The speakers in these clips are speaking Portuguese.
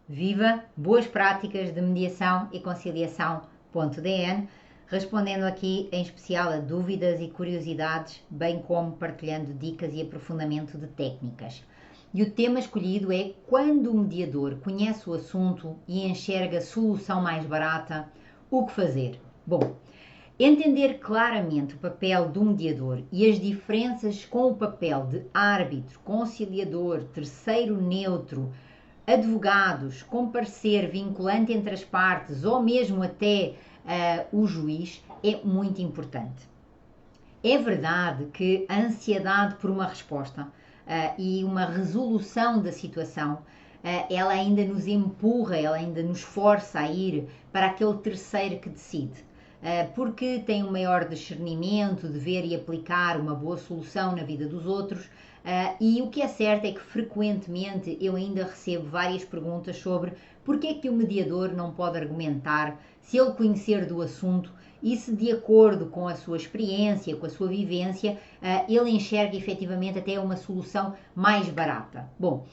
Viva! Boas práticas de mediação e conciliação.dn, respondendo aqui em especial a dúvidas e curiosidades, bem como partilhando dicas e aprofundamento de técnicas. E o tema escolhido é: quando o mediador conhece o assunto e enxerga solução mais barata, o que fazer? Bom, entender claramente o papel do mediador e as diferenças com o papel de árbitro, conciliador, terceiro neutro, advogados, com parecer vinculante entre as partes ou mesmo até o juiz é muito importante. É verdade que a ansiedade por uma resposta e uma resolução da situação ela ainda nos empurra, ela ainda nos força a ir para aquele terceiro que decide. Porque tem um maior discernimento de ver e aplicar uma boa solução na vida dos outros. E o que é certo é que frequentemente eu ainda recebo várias perguntas sobre porque é que o mediador não pode argumentar se ele conhecer do assunto e se de acordo com a sua experiência, com a sua vivência, ele enxerga efetivamente até uma solução mais barata. Bom,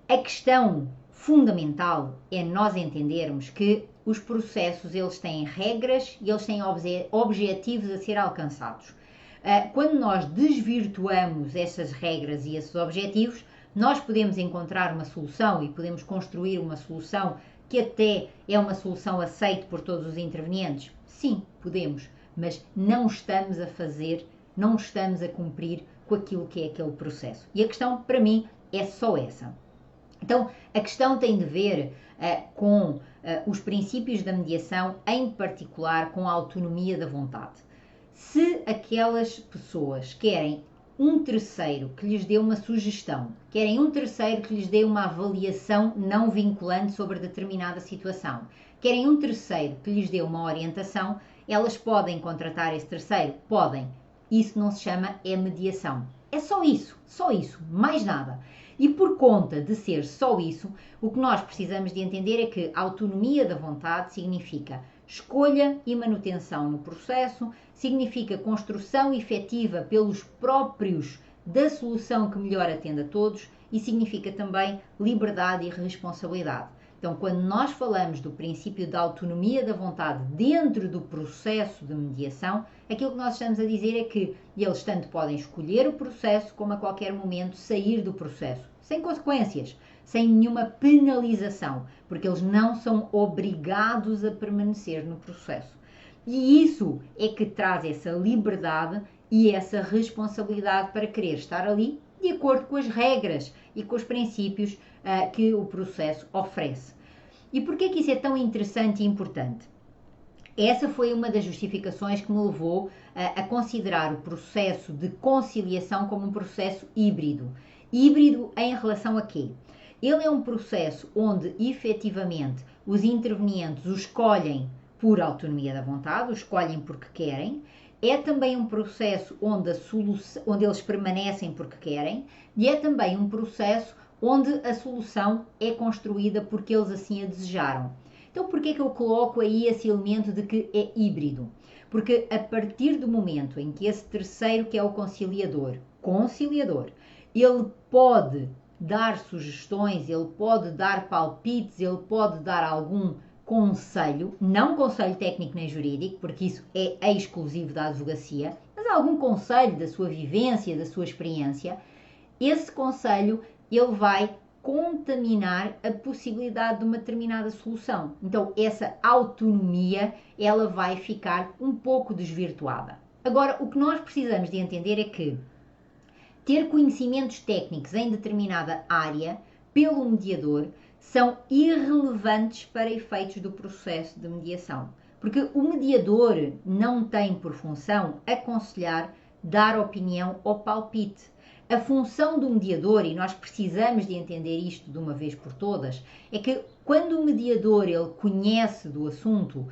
a questão fundamental é nós entendermos que os processos eles têm regras e eles têm objetivos a ser alcançados. Quando nós desvirtuamos essas regras e esses objetivos, nós podemos encontrar uma solução e podemos construir uma solução que até é uma solução aceita por todos os intervenientes. Sim, podemos, mas não estamos a fazer, não estamos a cumprir com aquilo que é aquele processo. E a questão, para mim, é só essa. Então, a questão tem de ver com os princípios da mediação, em particular com a autonomia da vontade. Se aquelas pessoas querem um terceiro que lhes dê uma sugestão, querem um terceiro que lhes dê uma avaliação não vinculante sobre determinada situação, querem um terceiro que lhes dê uma orientação, elas podem contratar esse terceiro? Podem. Isso não se chama mediação. É só isso, mais nada. E por conta de ser só isso, o que nós precisamos de entender é que a autonomia da vontade significa escolha e manutenção no processo, significa construção efetiva pelos próprios da solução que melhor atende a todos e significa também liberdade e responsabilidade. Então, quando nós falamos do princípio da autonomia da vontade dentro do processo de mediação, aquilo que nós estamos a dizer é que eles tanto podem escolher o processo como a qualquer momento sair do processo, sem consequências, sem nenhuma penalização, porque eles não são obrigados a permanecer no processo. E isso é que traz essa liberdade e essa responsabilidade para querer estar ali de acordo com as regras e com os princípios que o processo oferece. E porquê que isso é tão interessante e importante? Essa foi uma das justificações que me levou a considerar o processo de conciliação como um processo híbrido. Híbrido em relação a quê? Ele é um processo onde, efetivamente, os intervenientes o escolhem por autonomia da vontade, o escolhem porque querem. É também um processo onde eles permanecem porque querem. E é também um processo onde a solução é construída porque eles assim a desejaram. Então, porquê que eu coloco aí esse elemento de que é híbrido? Porque a partir do momento em que esse terceiro, que é o conciliador, ele pode dar sugestões, ele pode dar palpites, ele pode dar algum conselho, não conselho técnico nem jurídico, porque isso é exclusivo da advocacia, mas algum conselho da sua vivência, da sua experiência, esse conselho ele vai contaminar a possibilidade de uma determinada solução. Então, essa autonomia, ela vai ficar um pouco desvirtuada. Agora, o que nós precisamos de entender é que ter conhecimentos técnicos em determinada área pelo mediador são irrelevantes para efeitos do processo de mediação. Porque o mediador não tem por função aconselhar, dar opinião ou palpite. A função do mediador, e nós precisamos de entender isto de uma vez por todas, é que quando o mediador ele conhece do assunto,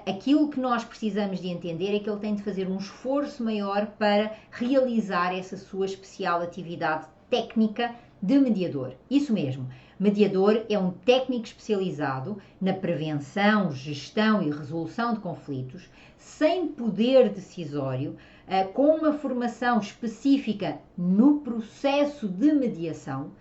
aquilo que nós precisamos de entender é que ele tem de fazer um esforço maior para realizar essa sua especial atividade técnica de mediador. Isso mesmo, mediador é um técnico especializado na prevenção, gestão e resolução de conflitos, sem poder decisório, com uma formação específica no processo de mediação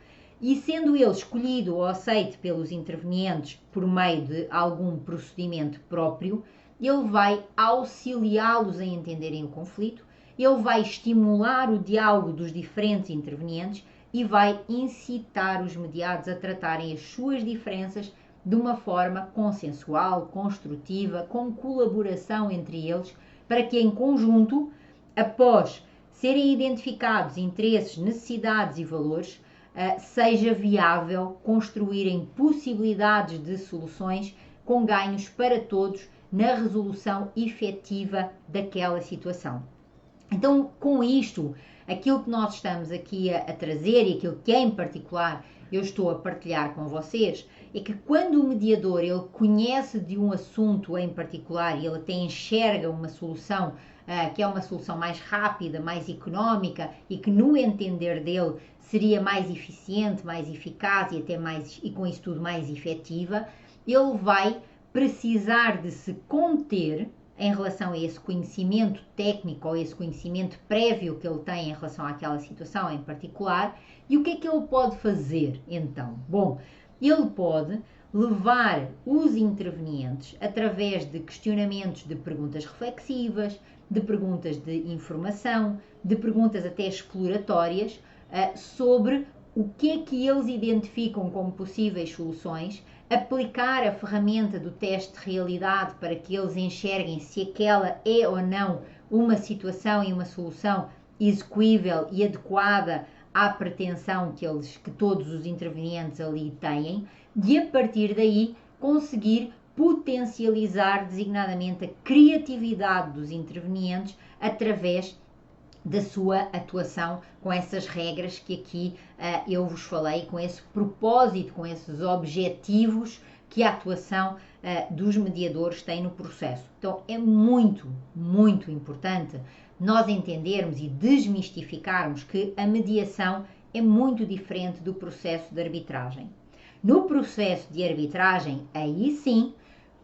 e sendo ele escolhido ou aceito pelos intervenientes por meio de algum procedimento próprio, ele vai auxiliá-los a entenderem o conflito, ele vai estimular o diálogo dos diferentes intervenientes e vai incitar os mediados a tratarem as suas diferenças de uma forma consensual, construtiva, com colaboração entre eles, para que em conjunto, após serem identificados interesses, necessidades e valores, seja viável construírem possibilidades de soluções com ganhos para todos na resolução efetiva daquela situação. Então, com isto, aquilo que nós estamos aqui a trazer e aquilo que em particular eu estou a partilhar com vocês é que quando o mediador ele conhece de um assunto em particular e ele até enxerga uma solução que é uma solução mais rápida, mais económica e que no entender dele seria mais eficiente, mais eficaz e até mais, e com isso tudo mais efetiva, ele vai precisar de se conter em relação a esse conhecimento técnico ou esse conhecimento prévio que ele tem em relação àquela situação em particular. E o que é que ele pode fazer então? Bom, ele pode levar os intervenientes através de questionamentos de perguntas reflexivas, de perguntas de informação, de perguntas até exploratórias sobre o que é que eles identificam como possíveis soluções, aplicar a ferramenta do teste de realidade para que eles enxerguem se aquela é ou não uma situação e uma solução execuível e adequada à pretensão que todos os intervenientes ali têm, e a partir daí conseguir potencializar designadamente a criatividade dos intervenientes através da sua atuação com essas regras que aqui eu vos falei, com esse propósito, com esses objetivos que a atuação dos mediadores tem no processo. Então é muito, muito importante nós entendermos e desmistificarmos que a mediação é muito diferente do processo de arbitragem. No processo de arbitragem, aí sim,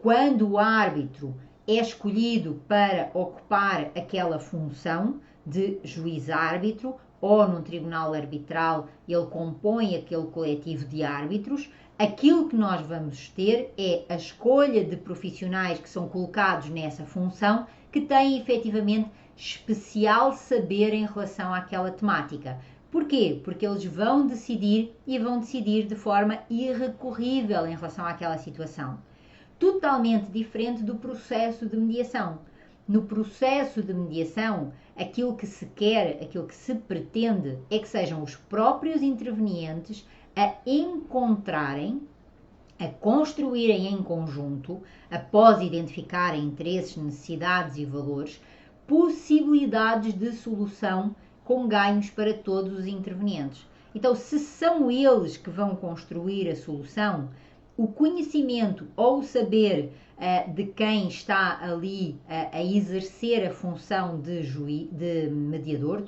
quando o árbitro é escolhido para ocupar aquela função de juiz-árbitro ou num tribunal arbitral ele compõe aquele coletivo de árbitros, aquilo que nós vamos ter é a escolha de profissionais que são colocados nessa função que têm efetivamente especial saber em relação àquela temática. Porquê? Porque eles vão decidir e vão decidir de forma irrecorrível em relação àquela situação. Totalmente diferente do processo de mediação. No processo de mediação, aquilo que se quer, aquilo que se pretende é que sejam os próprios intervenientes a encontrarem, a construírem em conjunto, após identificarem interesses, necessidades e valores, possibilidades de solução com ganhos para todos os intervenientes. Então, se são eles que vão construir a solução, o conhecimento ou o saber de quem está ali a exercer a função de mediador,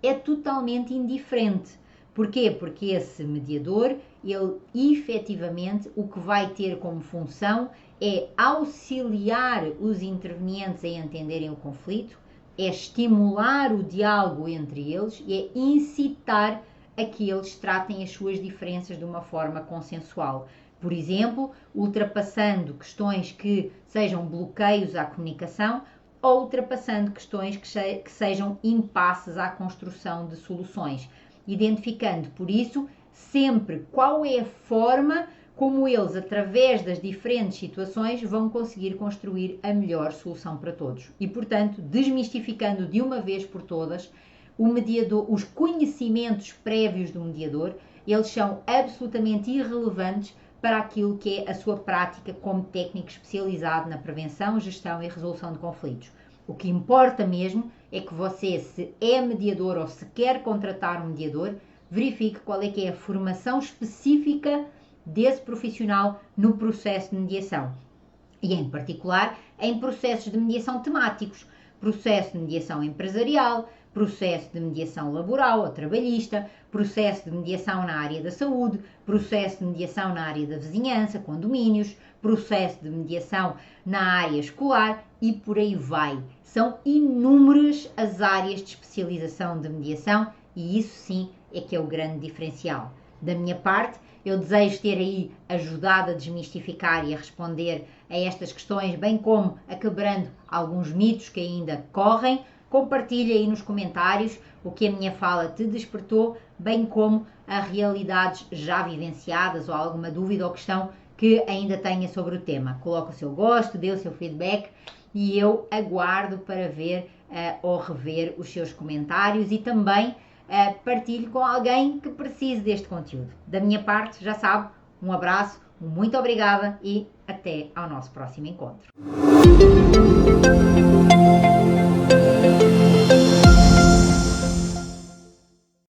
é totalmente indiferente. Porquê? Porque esse mediador, ele efetivamente o que vai ter como função é auxiliar os intervenientes a entenderem o conflito, é estimular o diálogo entre eles e é incitar a que eles tratem as suas diferenças de uma forma consensual. Por exemplo, ultrapassando questões que sejam bloqueios à comunicação ou ultrapassando questões que sejam impasses à construção de soluções, identificando, por isso, sempre qual é a forma como eles, através das diferentes situações, vão conseguir construir a melhor solução para todos. E, portanto, desmistificando de uma vez por todas o mediador, os conhecimentos prévios do mediador, eles são absolutamente irrelevantes para aquilo que é a sua prática como técnico especializado na prevenção, gestão e resolução de conflitos. O que importa mesmo é que você, se é mediador ou se quer contratar um mediador, verifique qual é que é a formação específica desse profissional no processo de mediação. E, em particular, em processos de mediação temáticos, processo de mediação empresarial, processo de mediação laboral ou trabalhista, processo de mediação na área da saúde, processo de mediação na área da vizinhança, condomínios, processo de mediação na área escolar e por aí vai. São inúmeras as áreas de especialização de mediação e isso sim é que é o grande diferencial. Da minha parte, eu desejo ter aí ajudado a desmistificar e a responder a estas questões, bem como a quebrando alguns mitos que ainda correm. Compartilha aí nos comentários o que a minha fala te despertou, bem como as realidades já vivenciadas ou alguma dúvida ou questão que ainda tenha sobre o tema. Coloca o seu gosto, dê o seu feedback e eu aguardo para ver ou rever os seus comentários e também partilhe com alguém que precise deste conteúdo. Da minha parte, já sabe, um abraço, muito obrigada e até ao nosso próximo encontro.